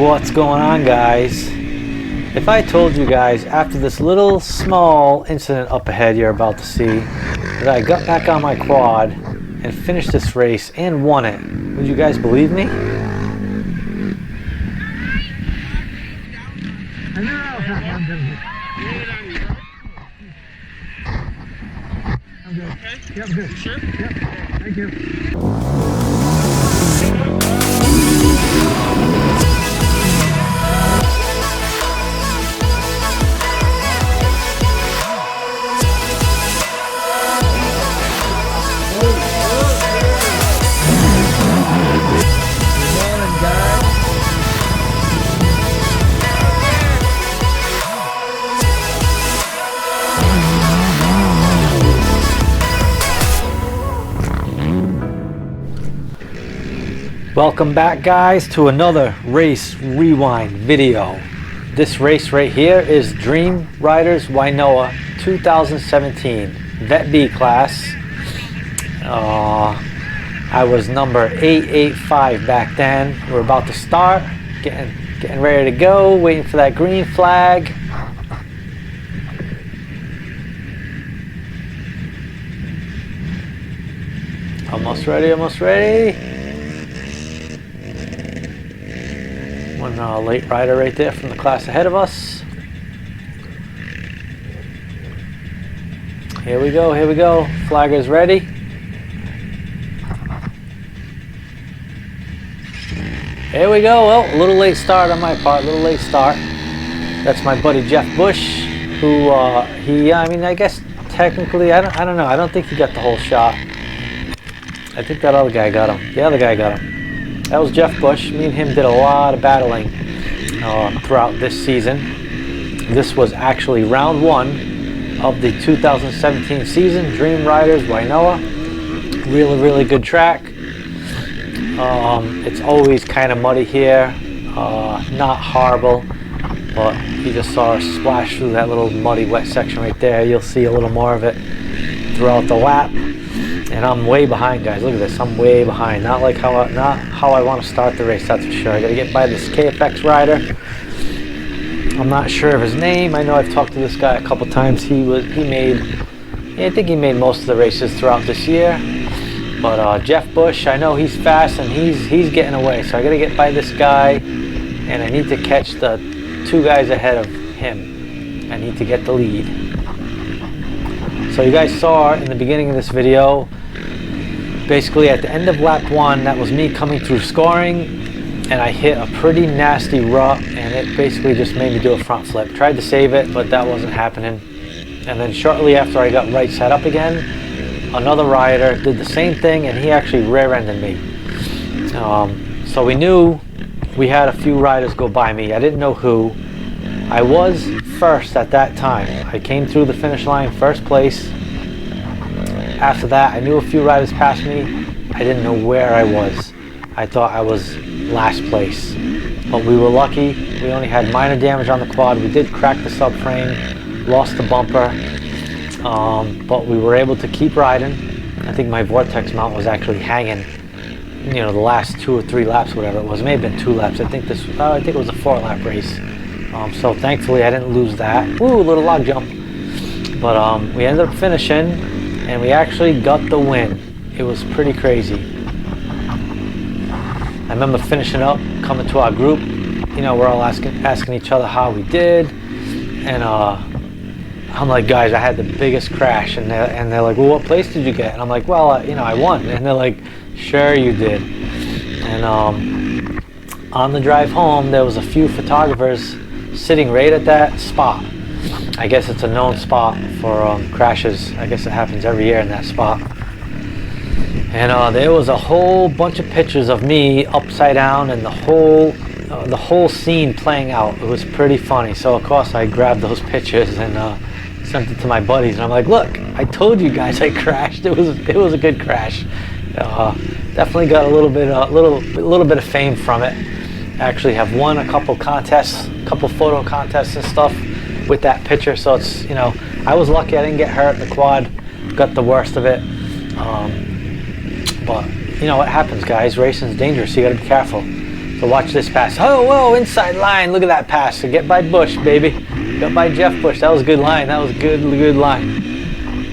What's going on, guys? If I told you guys after this little small incident up ahead you're about to see that I got back on my quad and finished this race and won it, would you guys believe me? I'm good. Okay? Yep, good. You sure? Yep. Thank you. Welcome back, guys, to another race rewind video. This race right here is Dream Riders Wnyoa 2017 Vet B class. I was number 885 back then. We're about to start, getting ready to go, waiting for that green flag. Almost ready, almost ready. One late rider right there from the class ahead of us. Here we go, here we go. Flagger's ready. Here we go. Well, a little late start on my part, a little late start. That's my buddy Jeff Bush, who I mean, I guess technically, I don't know. I don't think he got the whole shot. I think that other guy got him. The other guy got him. That was Jeff Bush. Me and him did a lot of battling throughout this season. This was actually round one of the 2017 season, Dream Riders Wnyoa. Really, really good track. It's always kind of muddy here. Not horrible, but you just saw us splash through that little muddy, wet section right there. You'll see a little more of it throughout the lap. And I'm way behind, guys. Look at this. I'm way behind. Not how I want to start the race, that's for sure. I got to get by this KFX rider. I'm not sure of his name. I know I've talked to this guy a couple times. I think he made most of the races throughout this year. But Jeff Bush, I know he's fast and he's getting away. So I got to get by this guy, and I need to catch the two guys ahead of him. I need to get the lead. So you guys saw in the beginning of this video, basically at the end of lap one, that was me coming through scoring, and I hit a pretty nasty rut, and it basically just made me do a front flip. Tried to save it, but that wasn't happening. And then shortly after I got right side up again, another rider did the same thing, and he actually rear-ended me. So we knew we had a few riders go by me. I didn't know who. I was first at that time. I came through the finish line first place. After that, I knew a few riders passed me. I didn't know where I was. I thought I was last place. But we were lucky. We only had minor damage on the quad. We did crack the subframe, lost the bumper, but we were able to keep riding. I think my Vortex mount was actually hanging, you know, the last 2 or 3 laps, whatever it was. It may have been 2 laps. I think it was a 4-lap race. So thankfully I didn't lose that. Woo, a little log jump. But we ended up finishing, and we actually got the win. It was pretty crazy. I remember finishing up, coming to our group. You know, we're all asking each other how we did. And I'm like, guys, I had the biggest crash. And they're like, well, what place did you get? And I'm like, well, you know, I won. And they're like, sure you did. And on the drive home, there was a few photographers sitting right at that spot. I guess it's a known spot for crashes. I guess it happens every year in that spot. And there was a whole bunch of pictures of me upside down, and the whole scene playing out. It was pretty funny. So of course I grabbed those pictures and sent it to my buddies. And I'm like, look, I told you guys I crashed. It was a good crash. Definitely got a little bit of fame from it. Actually have won a couple contests, couple photo contests and stuff with that picture. So it's, you know, I was lucky I didn't get hurt. The quad got the worst of it. But you know what happens, guys? Racing's dangerous. You got to be careful. So watch this pass. Oh, whoa, inside line. Look at that pass. So get by Bush, baby. Got by Jeff Bush. That was a good line. That was a good line.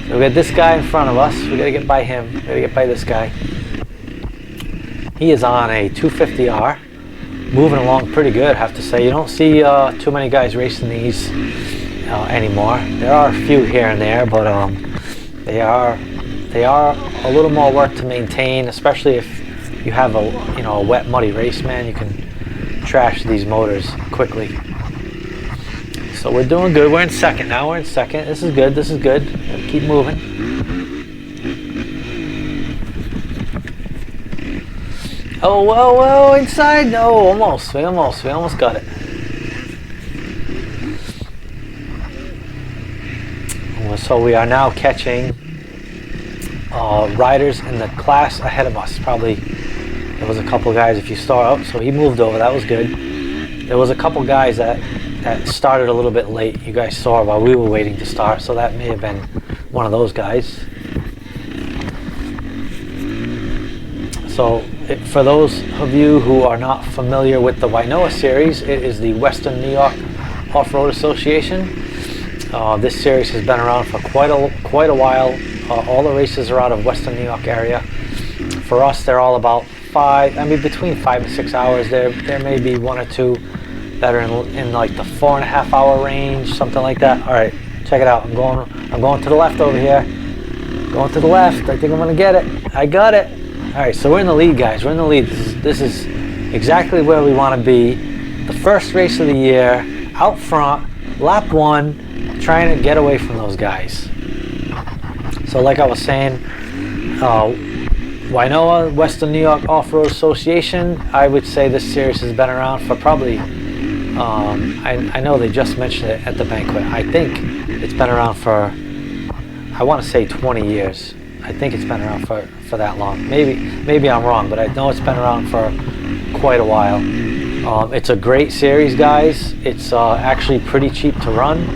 So we got this guy in front of us. We got to get by him. We got to get by this guy. He is on a 250R. Moving along pretty good, I have to say. You don't see too many guys racing these anymore. There are a few here and there, but they are a little more work to maintain, especially if you have a wet, muddy race, man. You can trash these motors quickly. So we're doing good. We're in second now. We're in second. This is good. This is good. Keep moving. Oh, whoa, whoa, inside. No, almost. We almost got it. So we are now catching riders in the class ahead of us. Probably there was a couple guys. If you start up, so he moved over. That was good. There was a couple guys that started a little bit late. You guys saw while we were waiting to start, so that may have been one of those guys. So for those of you who are not familiar with the Wnyoa series, it is the Western New York Off-Road Association. This series has been around for quite a while. All the races are out of Western New York area. For us, they're all about between 5 and 6 hours. There may be one or two that are in like the 4.5 hour range, something like that. All right, check it out. I'm going to the left over here. Going to the left. I think I'm gonna get it. I got it. All right, so we're in the lead, guys. We're in the lead. This is exactly where we want to be. The first race of the year, out front, lap 1, trying to get away from those guys. So like I was saying, Wnyoa, Western New York Off-Road Association, I would say this series has been around for probably, I know they just mentioned it at the banquet. I think it's been around for, I want to say 20 years. I think it's been around for that long. Maybe I'm wrong, but I know it's been around for quite a while. It's a great series, guys. It's actually pretty cheap to run.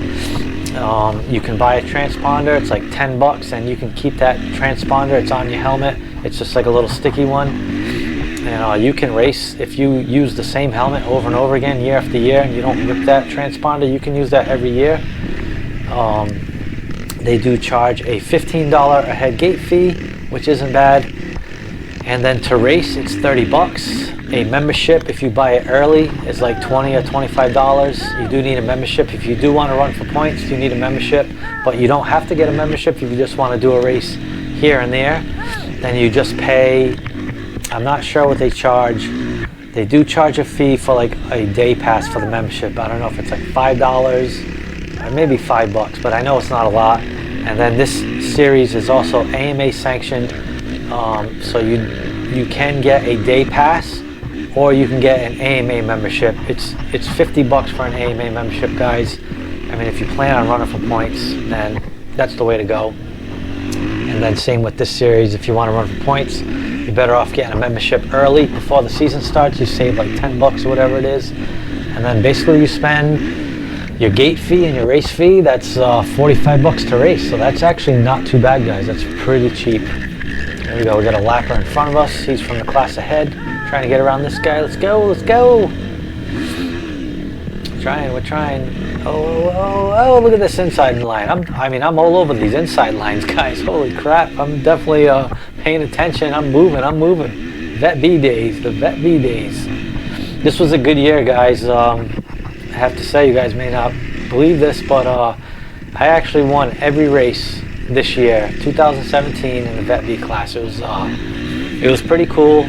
You can buy a transponder. It's like $10, and you can keep that transponder. It's on your helmet. It's just like a little sticky one, and you can race if you use the same helmet over and over again, year after year, and you don't rip that transponder. You can use that every year. They do charge a $15 a head gate fee, which isn't bad. And then to race, it's $30. A membership, if you buy it early, is like $20 or $25. You do need a membership. If you do want to run for points, you need a membership. But you don't have to get a membership if you just want to do a race here and there. Then you just pay, I'm not sure what they charge. They do charge a fee for like a day pass for the membership. I don't know if it's like $5 or maybe $5, but I know it's not a lot. And then this series is also AMA sanctioned, so you can get a day pass, or you can get an AMA membership. It's $50 for an AMA membership, guys. I mean, if you plan on running for points, then that's the way to go. And then same with this series. If you want to run for points, you're better off getting a membership early before the season starts. You save like $10 or whatever it is, and then basically you spend your gate fee and your race fee. That's $45 to race. So that's actually not too bad, guys. That's pretty cheap. There we go. We got a lapper in front of us. He's from the class ahead, trying to get around this guy. Let's go. Let's go. We're trying. Oh, look at this inside line. I'm all over these inside lines, guys. Holy crap. I'm definitely paying attention. I'm moving. Vet B days, the Vet B days. This was a good year, guys. I have to say, you guys may not believe this, but I actually won every race this year, 2017, in the Vet B class. It was pretty cool.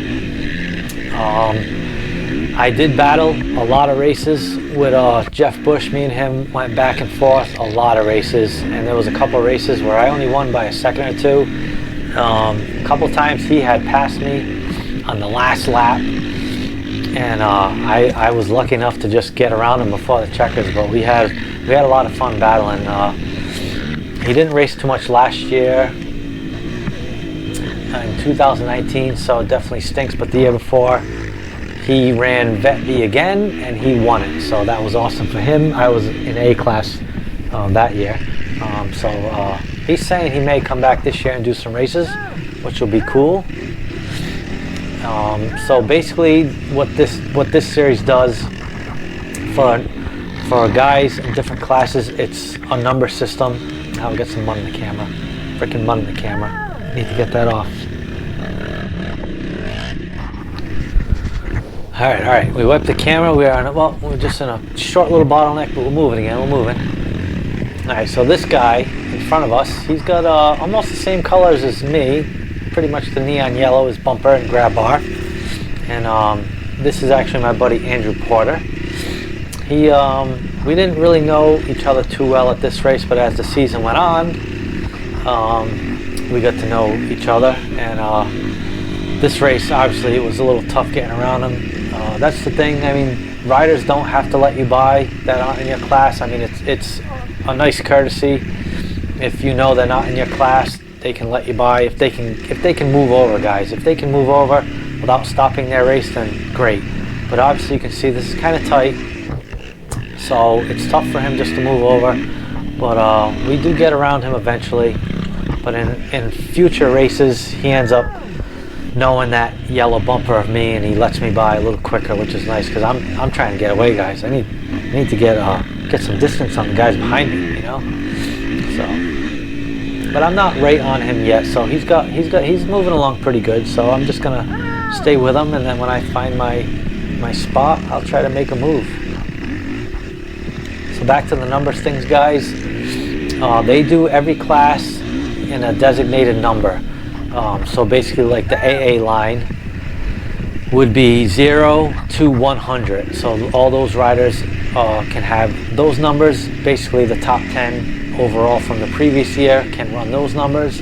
I did battle a lot of races with Jeff Bush. Me and him went back and forth a lot of races, and there was a couple of races where I only won by a second or two. A couple times he had passed me on the last lap, and I was lucky enough to just get around him before the checkers. But we had a lot of fun battling. He didn't race too much last year in 2019, so it definitely stinks. But the year before, he ran Vet B again, and he won it. So that was awesome for him. I was in A class that year. So he's saying he may come back this year and do some races, which will be cool. So basically, what this series does for guys in different classes, it's a number system. I'll get some mud in the camera. Freaking mud in the camera. Need to get that off. All right. We wiped the camera. We're just in a short little bottleneck, but we're moving again. We're moving. All right. So this guy in front of us, he's got almost the same colors as me. Pretty much the neon yellow is bumper and grab bar. And this is actually my buddy Andrew Porter. We didn't really know each other too well at this race, but as the season went on, we got to know each other. And this race, obviously, it was a little tough getting around him. That's the thing. I mean, riders don't have to let you by that aren't in your class. I mean, it's a nice courtesy. If you know they're not in your class, they can let you by. If they can move over, guys. If they can move over without stopping their race, then great. But obviously, you can see this is kind of tight, so it's tough for him just to move over. But we do get around him eventually. But in future races, he ends up knowing that yellow bumper of me, and he lets me by a little quicker, which is nice because I'm trying to get away, guys. I need to get some distance on the guys behind me, you know. So, but I'm not right on him yet. So he's moving along pretty good. So I'm just gonna stay with him, and then when I find my spot, I'll try to make a move. So back to the numbers things, guys. They do every class in a designated number. So basically, like the AA line would be 0 to 100. So all those riders can have those numbers. Basically, the top 10 overall from the previous year can run those numbers.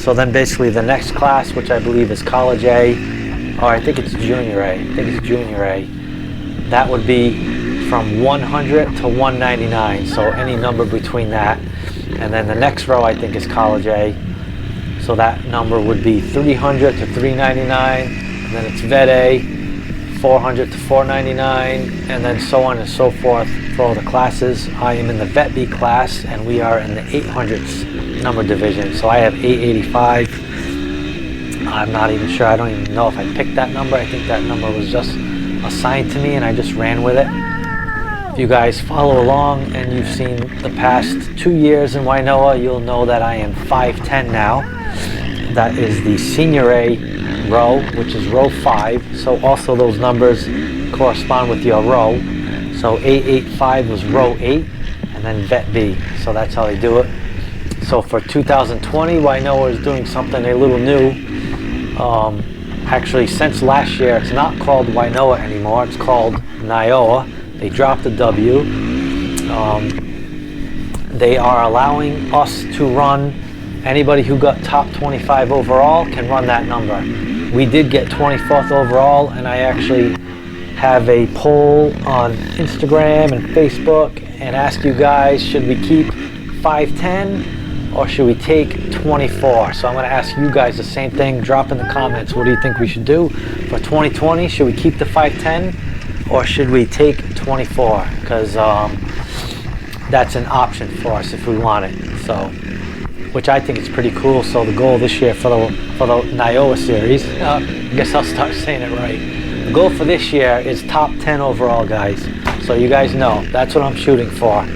So then basically the next class, which I believe is College A, or I think it's Junior A. I think it's Junior A. That would be from 100 to 199. So any number between that. And then the next row, I think, is College A. So that number would be 300 to 399, and then it's Vet A, 400 to 499, and then so on and so forth for all the classes. I am in the Vet B class, and we are in the 800s number division. So I have 885. I'm not even sure. I don't even know if I picked that number. I think that number was just assigned to me, and I just ran with it. If you guys follow along and you've seen the past 2 years in Wnyoa, you'll know that I am 5'10 now. That is the Senior A row, which is row 5. So also those numbers correspond with your row. So 885 was row 8, and then Vet B. So that's how they do it. So for 2020, Wnyoa is doing something a little new. Actually, since last year, it's not called Wnyoa anymore. It's called Wnyoa. They dropped the W. They are allowing us to run. Anybody who got top 25 overall can run that number. We did get 24th overall, and I actually have a poll on Instagram and Facebook and ask you guys, should we keep 5'10 or should we take 24? So I'm going to ask you guys the same thing. Drop in the comments, what do you think we should do for 2020? Should we keep the 5'10 or should we take 24? Because that's an option for us if we want it. So, which I think is pretty cool. So the goal this year for the Wnyoa series, I guess I'll start saying it right. The goal for this year is top 10 overall, guys. So you guys know, that's what I'm shooting for.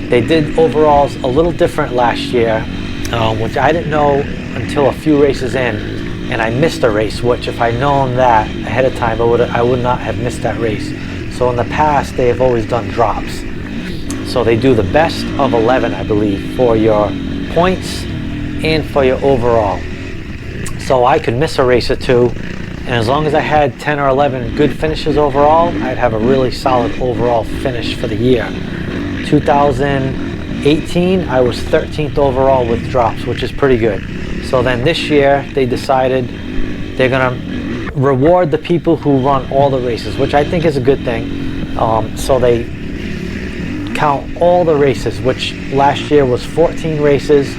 They did overalls a little different last year, which I didn't know until a few races in, and I missed a race, which if I'd known that ahead of time, I would not have missed that race. So in the past, they have always done drops. So they do the best of 11, I believe, for your points and for your overall. So I could miss a race or two, and as long as I had 10 or 11 good finishes overall, I'd have a really solid overall finish for the year. 2018, I was 13th overall with drops, which is pretty good. So then this year, they decided they're gonna reward the people who run all the races, which I think is a good thing. So they count all the races, which last year was 14 races.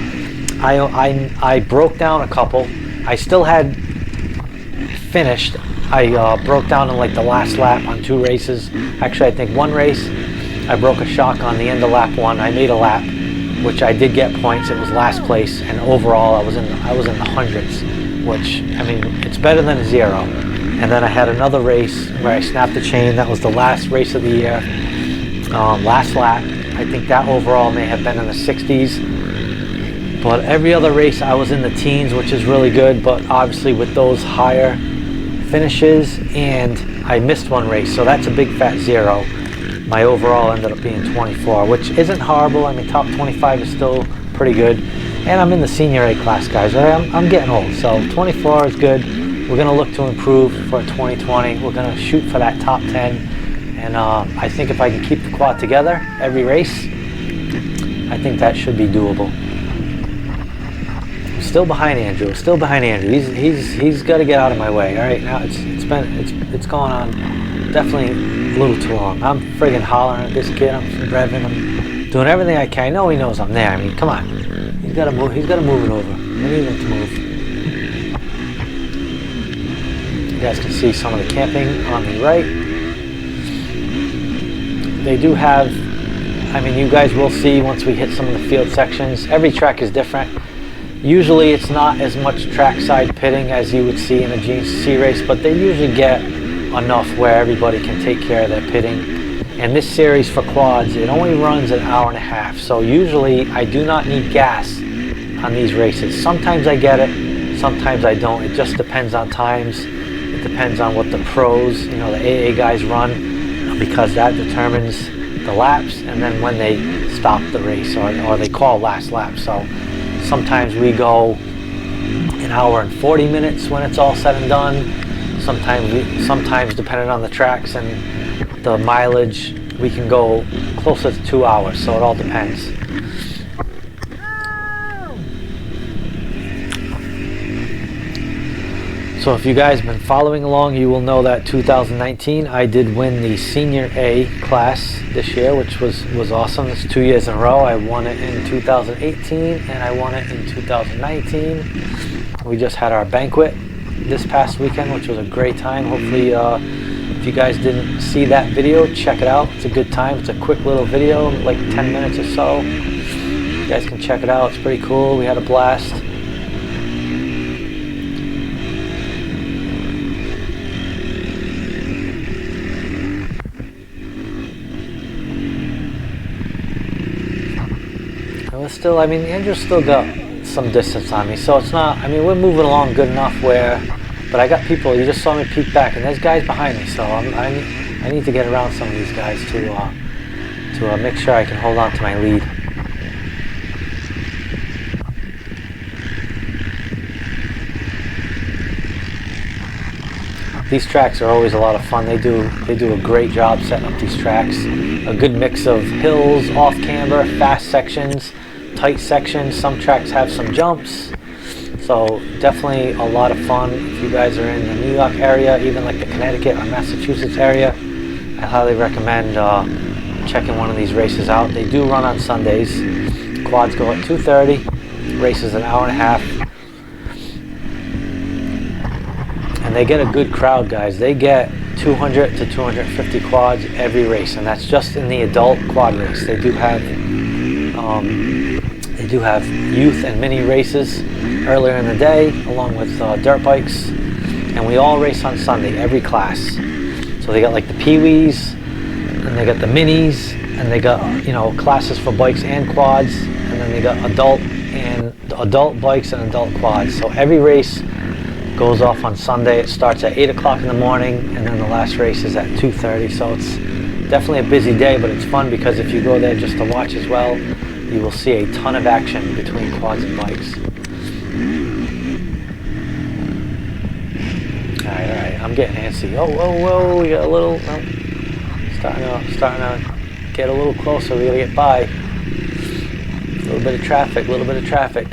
I broke down a couple. I still had finished. I broke down in like the last lap on 2 races. Actually, I think 1 race I broke a shock on the end of lap 1. I made a lap, which I did get points. It was last place, and overall I was in the hundreds, which, I mean, it's better than a 0. And then I had another race where I snapped the chain. That was the last race of the year, last lap. I think that overall may have been in the 60s. But every other race I was in the teens, which is really good, but obviously with those higher finishes, and I missed one race, so that's a big fat 0. My overall ended up being 24, which isn't horrible. I mean, top 25 is still pretty good. And I'm in the senior A class, guys. Right? I'm getting old, so 24 is good. We're gonna look to improve for 2020. We're gonna shoot for that top 10. And I think if I can keep the quad together every race, I think that should be doable. Still behind Andrew. Still behind Andrew. He's got to get out of my way. All right, now it's going on definitely a little too long. I'm friggin' hollering at this kid. I'm revving. I'm doing everything I can. I know he knows I'm there. I mean, come on. He's got to move. He's got to move it over. I need him to move. You guys can see some of the camping on the right. They do have. I mean, you guys will see once we hit some of the field sections. Every track is different. Usually it's not as much trackside pitting as you would see in a GC race, but they usually get enough where everybody can take care of their pitting. And this series for quads, it only runs an hour and a half. So usually I do not need gas on these races. Sometimes I get it, sometimes I don't. It just depends on times. It depends on what the pros, you know, the AA guys run, because that determines the laps and then when they stop the race or they call last lap. So sometimes we go an hour and 40 minutes when it's all said and done. Sometimes depending on the tracks and the mileage, we can go closer to 2 hours. So it all depends. So if you guys have been following along, you will know that 2019 I did win the Senior A class this year, which was awesome. It's 2 years in a row. I won it in 2018 and I won it in 2019. We just had our banquet this past weekend, which was a great time. Hopefully, if you guys didn't see that video, check it out. It's a good time. It's a quick little video, like 10 minutes or so. You guys can check it out. It's pretty cool. We had a blast. Still, I mean, Andrew's still got some distance on me, so it's not, I mean, we're moving along good enough where, but I got people, you just saw me peek back, and there's guys behind me, so I need to get around some of these guys to make sure I can hold on to my lead. These tracks are always a lot of fun. They do a great job setting up these tracks. A good mix of hills, off camber, fast sections, tight sections. Some tracks have some jumps, so definitely a lot of fun. If you guys are in the New York area, even like the Connecticut or Massachusetts area, I highly recommend checking one of these races out. They do run on Sundays. Quads go at 2:30, races an hour and a half, and they get a good crowd, guys. They get 200 to 250 quads every race, and that's just in the adult quad race. They do have youth and mini races earlier in the day, along with dirt bikes, and we all race on Sunday, every class. So they got like the Pee-wees, and they got the minis, and they got, you know, classes for bikes and quads, and then they got adult bikes and adult quads. So every race goes off on Sunday. It starts at 8 o'clock in the morning, and then the last race is at 2:30. So it's definitely a busy day, but it's fun because if you go there just to watch as well, you will see a ton of action between quads and bikes. All right, I'm getting antsy. Oh, whoa, we got a little, starting to get a little closer. We gotta get by. A little bit of traffic.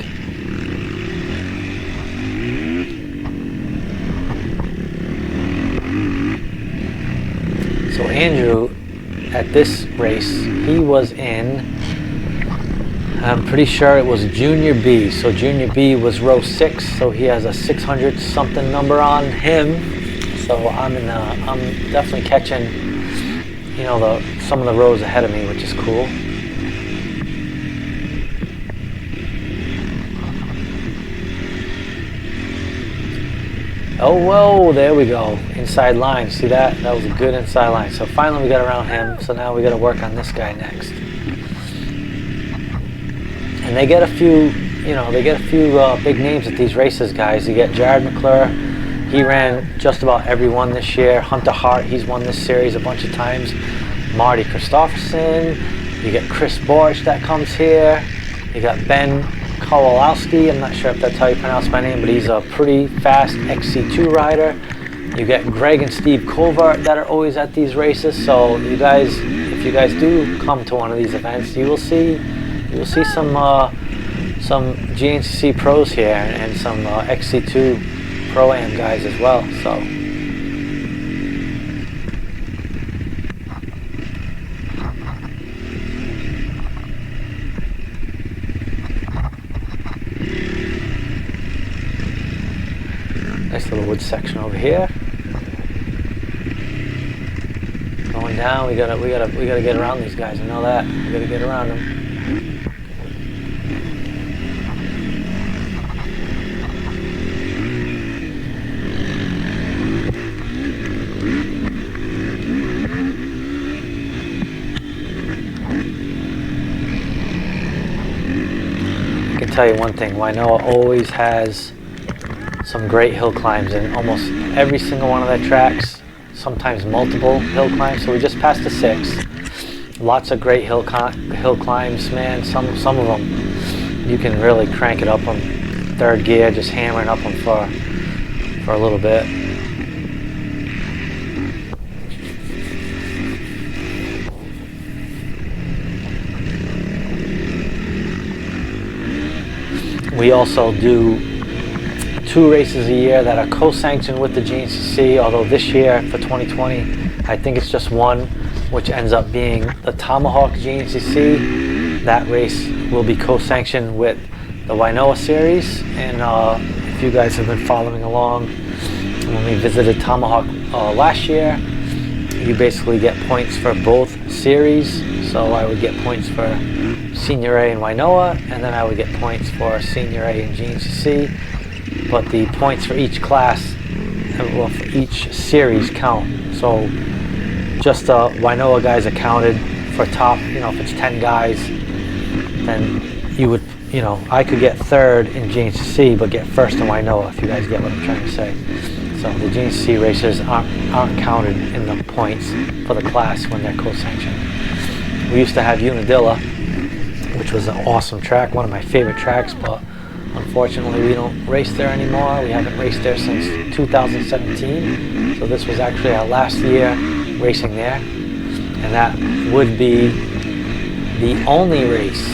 So Andrew, at this race, he was in, I'm pretty sure it was Junior B. So Junior B was row 6, so he has a 600 something number on him. So I'm definitely catching, you know, some of the rows ahead of me, which is cool. Oh, whoa, there we go. Inside line, see that? That was a good inside line. So finally we got around him, so now we got to work on this guy next. And they get a few, you know, they get a few big names at these races, guys. You get Jared McClure, he ran just about every one this year. Hunter Hart, he's won this series a bunch of times. Marty Christopherson, you get Chris Borch that comes here. You got Ben Kowalowski, I'm not sure if that's how you pronounce my name, but he's a pretty fast XC2 rider. You get Greg and Steve Covert that are always at these races. So you guys, if you guys do come to one of these events, you will see some GNCC pros here and some XC2 Pro-Am guys as well. So nice little wood section over here. Going down, we gotta get around these guys. I know that. We gotta get around them. I can tell you one thing, Wnyoa always has some great hill climbs in almost every single one of their tracks, sometimes multiple hill climbs. So we just passed the 6. Lots of great hill climbs, man. Some of them you can really crank it up on 3rd gear, just hammering up them for a little bit. We also do 2 races a year that are co-sanctioned with the GNCC, although this year for 2020 I think it's just one, which ends up being the Tomahawk GNCC. That race will be co-sanctioned with the Wnyoa series, and if you guys have been following along, when we visited Tomahawk last year, you basically get points for both series. So I would get points for Senior A in Wnyoa, and then I would get points for Senior A in GNCC. But the points for each class, well, for each series count. So just the Wnyoa guys are counted for top, you know, if it's 10 guys, then you would, you know, I could get 3rd in GNCC, but get 1st in Wnyoa, if you guys get what I'm trying to say. So the GNCC races aren't counted in the points for the class when they're co-sanctioned. We used to have Unadilla, which was an awesome track, one of my favorite tracks, but unfortunately we don't race there anymore. We haven't raced there since 2017, so this was actually our last year racing there, and that would be the only race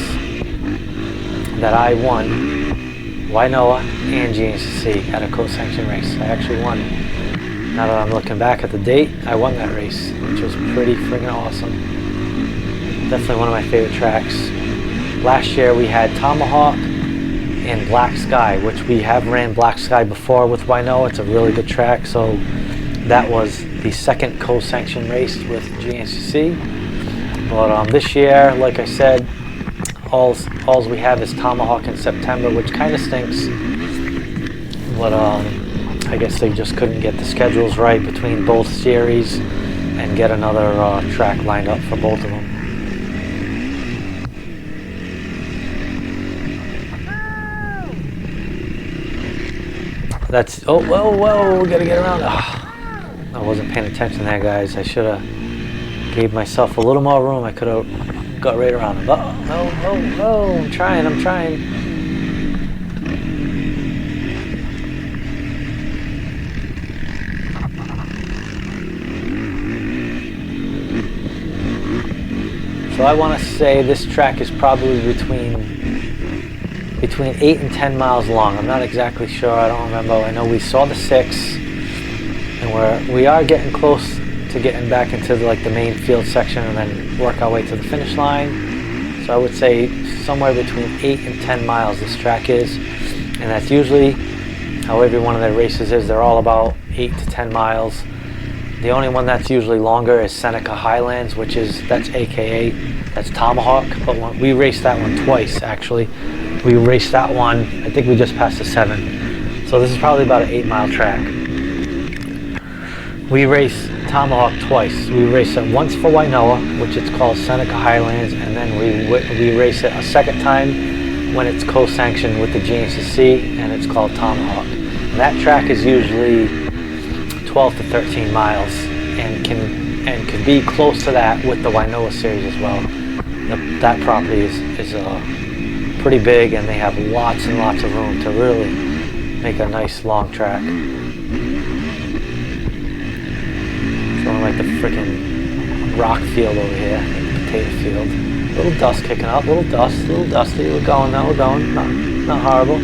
that I won Wnyoa and GNCC at a co-sanctioned race. I actually won. Now that I'm looking back at the date, I won that race, which was pretty friggin' awesome. Definitely one of my favorite tracks. Last year we had Tomahawk and Black Sky, which we have ran Black Sky before with Wnyoa. It's a really good track, so that was the 2nd co-sanctioned race with GNCC. But this year, like I said, all we have is Tomahawk in September, which kind of stinks. But I guess they just couldn't get the schedules right between both series and get another track lined up for both of them. That's, oh, whoa, we gotta get around. Oh, I wasn't paying attention there, guys. I should have gave myself a little more room. I could have got right around him. Oh, I'm trying. So I want to say this track is probably between 8 and 10 miles long. I'm not exactly sure. I don't remember. I know we saw the 6, and we are getting close to getting back into the main field section and then work our way to the finish line. So I would say somewhere between 8 and 10 miles this track is, and that's usually how every one of their races is. They're all about 8 to 10 miles. The only one that's usually longer is Seneca Highlands, that's Tomahawk, but we raced that one twice actually. We raced that one, I think we just passed the 7. So this is probably about an 8-mile track. We race Tomahawk twice. We race it once for Wnyoa, which it's called Seneca Highlands, and then we race it a second time when it's co-sanctioned with the GNCC, and it's called Tomahawk. And that track is usually 12 to 13 miles, and can be close to that with the Wnyoa series as well. That property is pretty big, and they have lots and lots of room to really make a nice long track. Showing like the freaking rock field over here, like potato field. Little dust kicking up, little dusty. We're going now, we're going. Not horrible.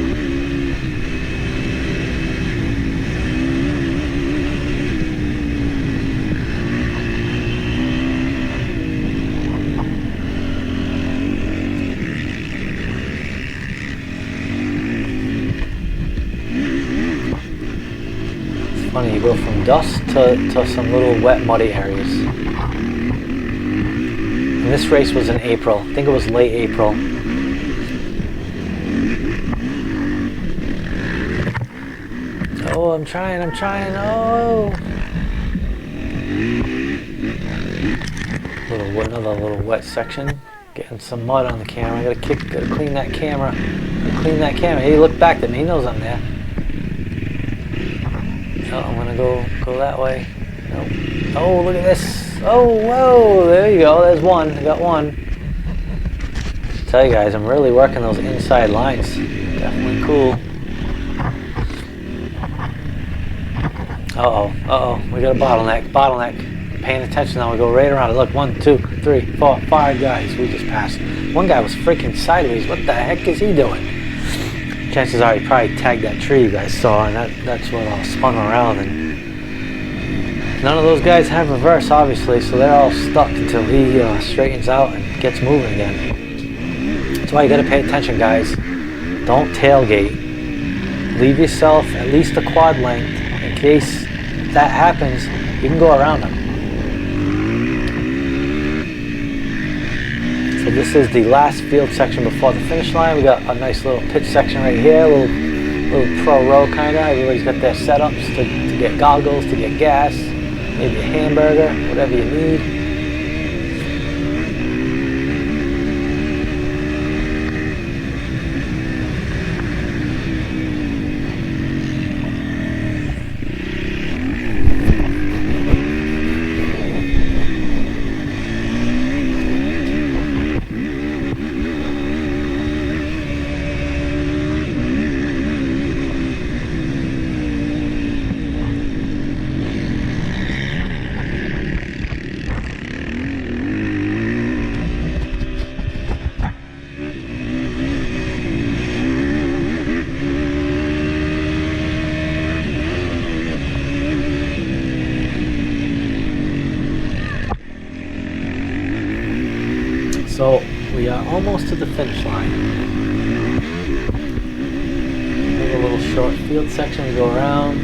Funny, you go from dust to some little wet, muddy areas. And this race was in April. I think it was late April. Oh, I'm trying, oh! Another little wet section. Getting some mud on the camera. Gotta clean that camera. Hey, look back at me, he knows I'm there. Oh, I'm gonna go that way. Nope. Oh, look at this. Oh, whoa, there you go. There's one. I got one. I tell you guys, I'm really working those inside lines. Definitely cool. Uh-oh. We got a bottleneck. Paying attention now. We go right around it. Look, 1, 2, 3, 4, 5 guys we just passed. One guy was freaking sideways. What the heck is he doing? Chances are he probably tagged that tree you guys saw, and that's what spun around. And none of those guys have reverse, obviously, so they're all stuck until he straightens out and gets moving again. That's why you got to pay attention, guys. Don't tailgate. Leave yourself at least a quad length in case that happens. You can go around them. So this is the last field section before the finish line. We got a nice little pitch section right here, little pro row kind of. Everybody's got their setups to get goggles, to get gas, maybe a hamburger, whatever you need. So we are almost to the finish line. Maybe a little short field section we go around.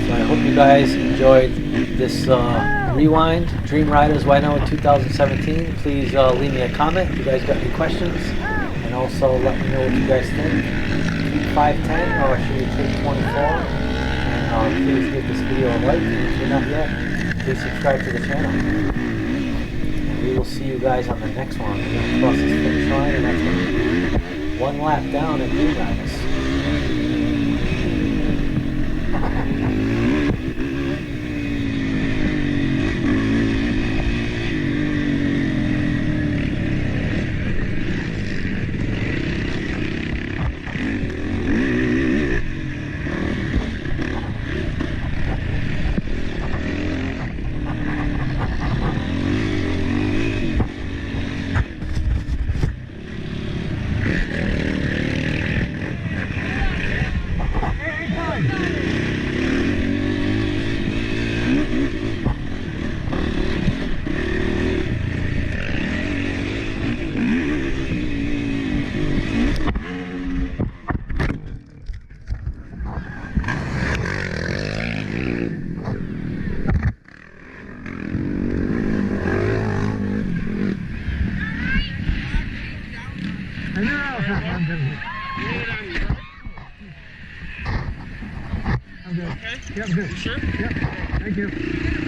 So I hope you guys enjoyed this rewind, Dream Riders Wnyoa 2017. Please leave me a comment if you guys got any questions, and also let me know what you guys think. Keep 510 or should we take 24? Please give this video a like, and if you're not yet, please subscribe to the channel. And we will see you guys on the next one. We're going to cross this finish line, and that's going to be one lap down at Dream Riders. I knew I was Yep, good. You sure? Yep. Thank you.